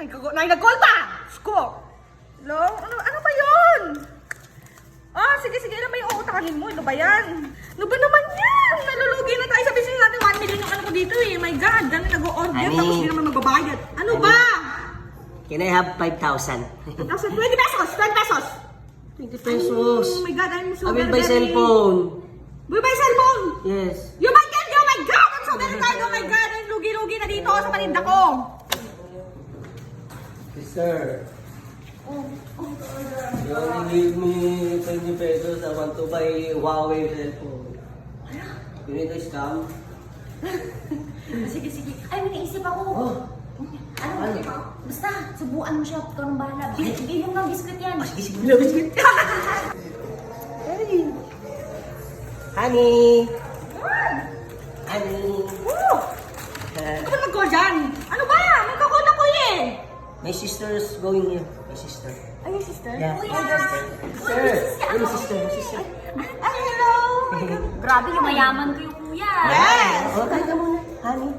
nag-call pa! Sko! Hello? Ano ba yun? Ah, sige, ilan ba yung uutangin mo? Ano ba yan? Ano ba naman yan? Nalulugi na tayo sa business natin. 1 million yung ano ko dito eh. My God, dami nag-o-order Honey. tapos hindi naman magbabayad. Ano ba? Can I have 5,000? 20 pesos! 20 pesos! 20 pesos. Oh my God, I'm so I will very, buy cellphone. Will buy cellphone? Yes. You my God! Oh my God! I'm so very tired! Oh my God! Ang lugi-lugi na dito sa paninda ko! Sir. You only give me 20 pesos. I want to buy Huawei cellphone. You need to scam? Sige. Ay, may naisip ako. Oh. Ano? Basta, subuan mo siya. Ikaw nang bahala. Bigay mo ng biscuit yan. Sige. Hey. Honey. Honey. Woo! Ano ba nag-call dyan? Ano ba? Nagkakot ako eh! My sister's going here. My sister. Ay, yung sister? Yeah. Kuya! Sir. Hey, my sister. My sister. Ay, hello! Grabe, yung mayaman ko yung kuya. Yes! Oh, kain ka muna. Honey.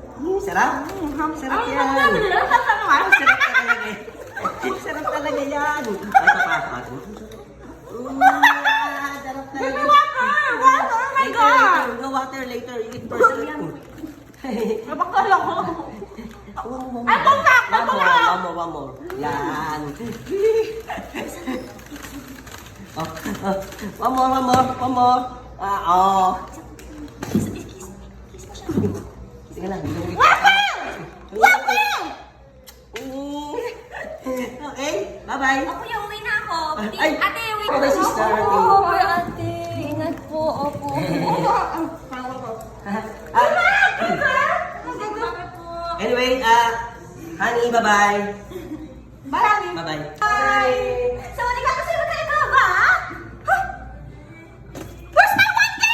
Sarap. Sarap Ay, yan. ano naman? Sarap talaga. Sarap talaga yan. Ay, papasok. Sarap Baby, talaga. water! Water! Oh my God! No water later. You eat first. Napakala ko. Ay, bangkak! One more. Yan. One more. Oh. Sige lang. Water! Okay, bye-bye. O kuya, uwi na ako. Ay! Ate, wait. Oh, my sister. Oo, ate. Ingat po. Opo. Anyway, honey, bye-bye. Bye! Bye-bye. Bye! So, hindi ka kasi magkaiba ba? Huh? Where's my 1K?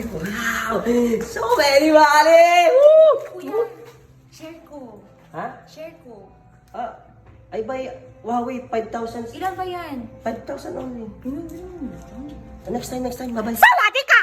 Wow! So very money! Woo! Kuya, share ko. Ha? Share ko. I buy Huawei 5,000. Ilan ba yan? 5,000 only. Next time. Bye-bye. Sawadee ka!